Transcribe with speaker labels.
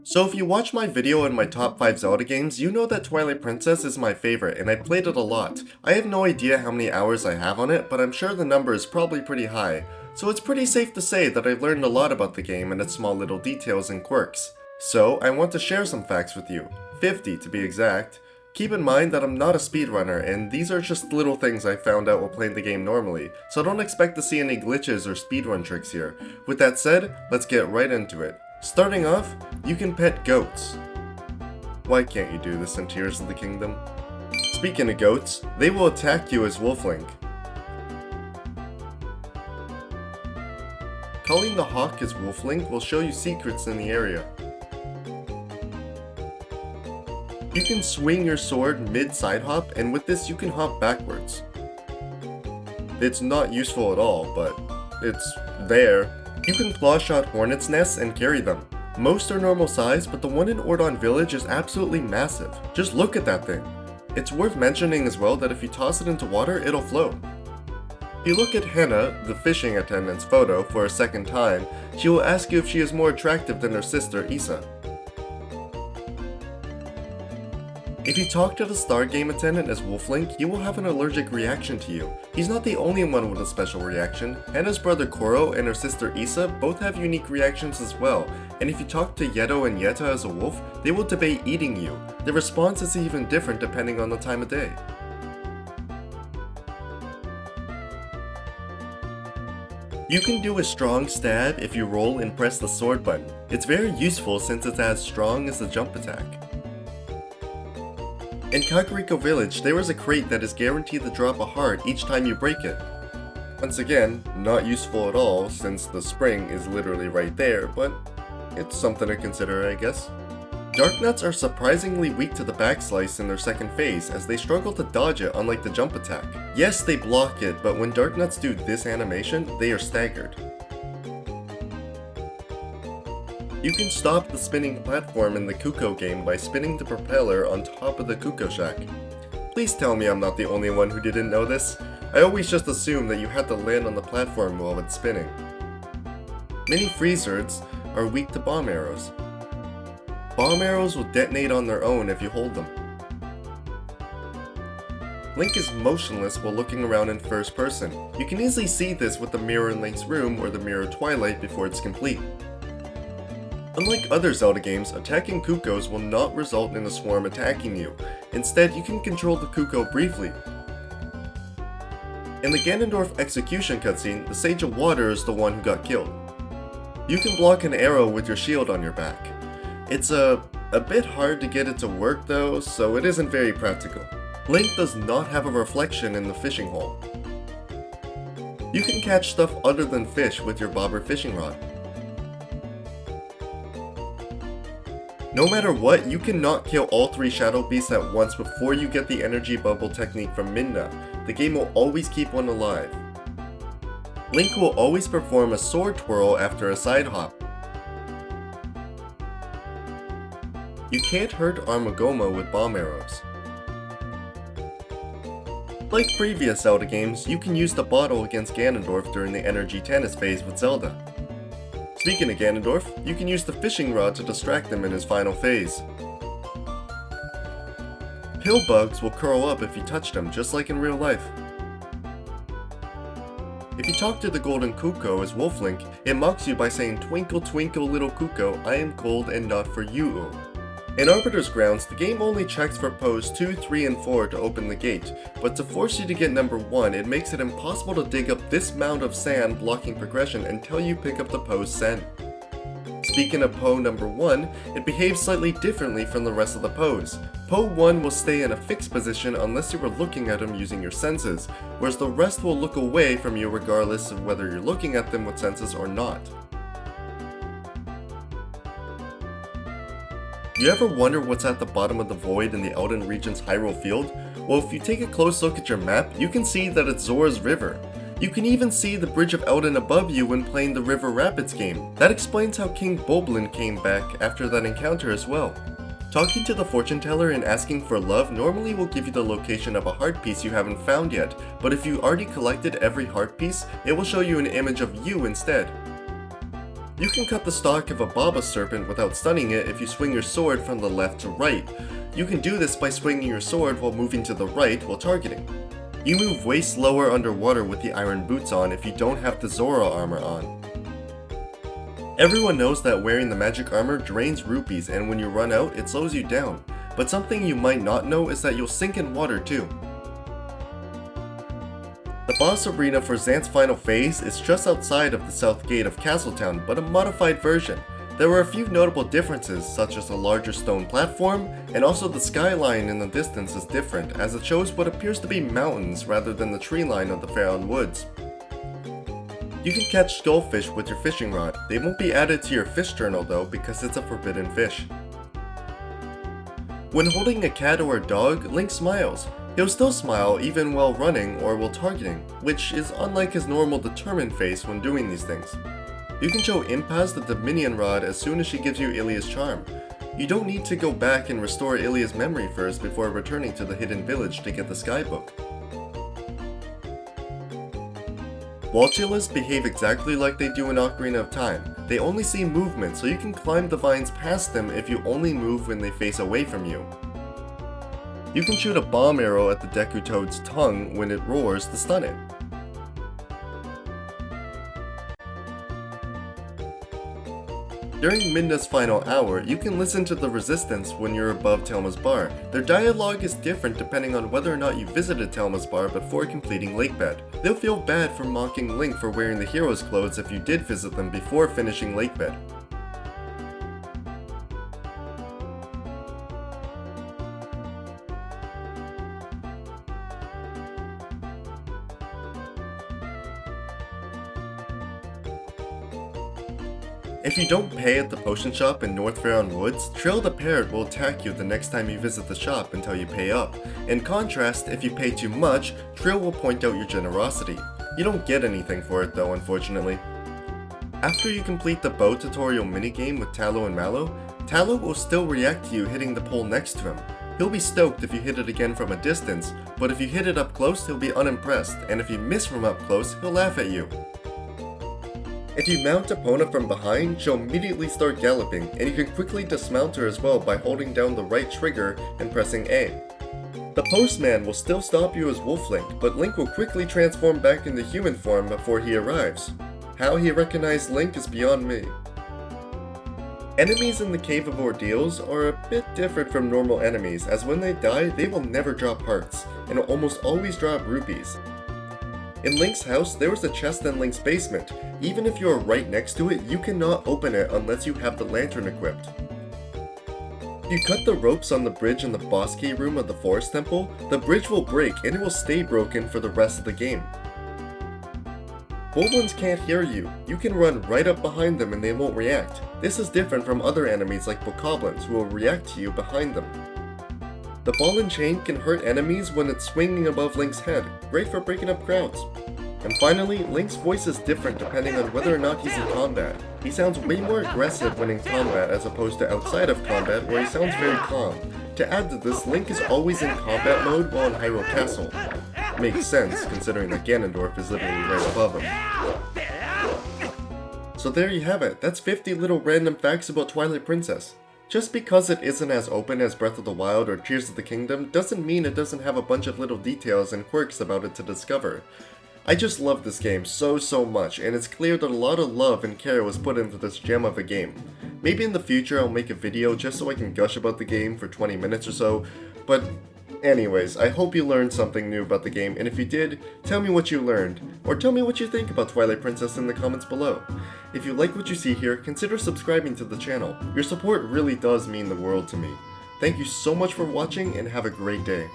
Speaker 1: So if you watch my video on my top 5 Zelda games, you know that Twilight Princess is my favorite and I played it a lot. I have no idea how many hours I have on it, but I'm sure the number is probably pretty high. So it's pretty safe to say that I've learned a lot about the game and its small little details and quirks. So I want to share some facts with you, 50 to be exact. Keep in mind that I'm not a speedrunner and these are just little things I found out while playing the game normally, so don't expect to see any glitches or speedrun tricks here. With that said, let's get right into it. Starting off, you can pet goats. Why can't you do this in Tears of the Kingdom? Speaking of goats, they will attack you as Wolflink. Calling the hawk as Wolflink will show you secrets in the area. You can swing your sword mid-side hop, and with this you can hop backwards. It's not useful at all, but it's there. You can claw shot hornets' nests and carry them. Most are normal size, but the one in Ordon Village is absolutely massive. Just look at that thing. It's worth mentioning as well that if you toss it into water, it'll float. If you look at Henna, the fishing attendant's photo, for a second time, she will ask you if she is more attractive than her sister, Isa. If you talk to the Star Game attendant as Wolflink, he will have an allergic reaction to you. He's not the only one with a special reaction. Henna's brother Koro and her sister Isa both have unique reactions as well, and if you talk to Yeto and Yeta as a wolf, they will debate eating you. The response is even different depending on the time of day. You can do a strong stab if you roll and press the sword button. It's very useful since it's as strong as the jump attack. In Kakariko Village, there is a crate that is guaranteed to drop a heart each time you break it. Once again, not useful at all since the spring is literally right there, but it's something to consider, I guess. Darknuts are surprisingly weak to the backslice in their second phase as they struggle to dodge it unlike the jump attack. Yes, they block it, but when Darknuts do this animation, they are staggered. You can stop the spinning platform in the Kuko game by spinning the propeller on top of the Kuko shack. Please tell me I'm not the only one who didn't know this. I always just assumed that you had to land on the platform while it's spinning. Many Freezards are weak to bomb arrows. Bomb arrows will detonate on their own if you hold them. Link is motionless while looking around in first person. You can easily see this with the mirror in Link's room or the mirror Twilight before it's complete. Unlike other Zelda games, attacking Kukos will not result in a swarm attacking you. Instead, you can control the Kuko briefly. In the Ganondorf execution cutscene, the Sage of Water is the one who got killed. You can block an arrow with your shield on your back. It's a bit hard to get it to work though, so it isn't very practical. Link does not have a reflection in the fishing hole. You can catch stuff other than fish with your bobber fishing rod. No matter what, you cannot kill all 3 Shadow Beasts at once before you get the energy bubble technique from Midna. The game will always keep one alive. Link will always perform a sword twirl after a side hop. You can't hurt Armagoma with bomb arrows. Like previous Zelda games, you can use the bottle against Ganondorf during the Energy Tennis phase with Zelda. Speaking of Ganondorf, you can use the fishing rod to distract him in his final phase. Pill bugs will curl up if you touch them, just like in real life. If you talk to the Golden Kuko as Wolflink, it mocks you by saying, "Twinkle twinkle little Kuko, I am cold and not for you." In Arbiter's Grounds, the game only checks for pose 2, 3, and 4 to open the gate, but to force you to get number 1, it makes it impossible to dig up this mound of sand blocking progression until you pick up the pose Sen. Speaking of Po number 1, it behaves slightly differently from the rest of the pose. Po 1 will stay in a fixed position unless you are looking at him using your senses, whereas the rest will look away from you regardless of whether you're looking at them with senses or not. You ever wonder what's at the bottom of the void in the Elden region's Hyrule Field? Well, if you take a close look at your map, you can see that it's Zora's River. You can even see the Bridge of Elden above you when playing the River Rapids game. That explains how King Boblin came back after that encounter as well. Talking to the fortune teller and asking for love normally will give you the location of a heart piece you haven't found yet, but if you already collected every heart piece, it will show you an image of you instead. You can cut the stalk of a Baba serpent without stunning it if you swing your sword from the left to right. You can do this by swinging your sword while moving to the right while targeting. You move way slower underwater with the iron boots on if you don't have the Zora armor on. Everyone knows that wearing the magic armor drains rupees, and when you run out, it slows you down. But something you might not know is that you'll sink in water too. The boss arena for Xanth's final phase is just outside of the south gate of Castletown, but a modified version. There were a few notable differences, such as a larger stone platform, and also the skyline in the distance is different, as it shows what appears to be mountains rather than the tree line of the Faron Woods. You can catch skullfish with your fishing rod. They won't be added to your fish journal though, because it's a forbidden fish. When holding a cat or a dog, Link smiles. He'll still smile even while running or while targeting, which is unlike his normal determined face when doing these things. You can show Impaz the Dominion Rod as soon as she gives you Ilia's charm. You don't need to go back and restore Ilia's memory first before returning to the hidden village to get the Sky Book. Waltulas behave exactly like they do in Ocarina of Time. They only see movement, so you can climb the vines past them if you only move when they face away from you. You can shoot a bomb arrow at the Deku Toad's tongue when it roars to stun it. During Midna's final hour, you can listen to the Resistance when you're above Telma's Bar. Their dialogue is different depending on whether or not you visited Telma's Bar before completing Lakebed. They'll feel bad for mocking Link for wearing the hero's clothes if you did visit them before finishing Lakebed. If you don't pay at the potion shop in North Faron Woods, Trill the Parrot will attack you the next time you visit the shop until you pay up. In contrast, if you pay too much, Trill will point out your generosity. You don't get anything for it though, unfortunately. After you complete the bow tutorial minigame with Tallow and Mallow, Tallow will still react to you hitting the pole next to him. He'll be stoked if you hit it again from a distance, but if you hit it up close, he'll be unimpressed, and if you miss from up close, he'll laugh at you. If you mount Epona from behind, she'll immediately start galloping, and you can quickly dismount her as well by holding down the right trigger and pressing A. The Postman will still stop you as Wolf Link, but Link will quickly transform back into human form before he arrives. How he recognized Link is beyond me. Enemies in the Cave of Ordeals are a bit different from normal enemies, as when they die, they will never drop hearts, and will almost always drop rupees. In Link's house, there was a chest in Link's basement. Even if you are right next to it, you cannot open it unless you have the lantern equipped. If you cut the ropes on the bridge in the boss key room of the Forest Temple, the bridge will break and it will stay broken for the rest of the game. Goblins can't hear you. You can run right up behind them and they won't react. This is different from other enemies like Bokoblins who will react to you behind them. The ball and chain can hurt enemies when it's swinging above Link's head, great for breaking up crowds. And finally, Link's voice is different depending on whether or not he's in combat. He sounds way more aggressive when in combat as opposed to outside of combat where he sounds very calm. To add to this, Link is always in combat mode while in Hyrule Castle. Makes sense considering that Ganondorf is literally right above him. So there you have it, that's 50 little random facts about Twilight Princess. Just because it isn't as open as Breath of the Wild or Tears of the Kingdom doesn't mean it doesn't have a bunch of little details and quirks about it to discover. I just love this game so much, and it's clear that a lot of love and care was put into this gem of a game. Maybe in the future I'll make a video just so I can gush about the game for 20 minutes or so, but anyways, I hope you learned something new about the game, and if you did, tell me what you learned, or tell me what you think about Twilight Princess in the comments below. If you like what you see here, consider subscribing to the channel. Your support really does mean the world to me. Thank you so much for watching, and have a great day.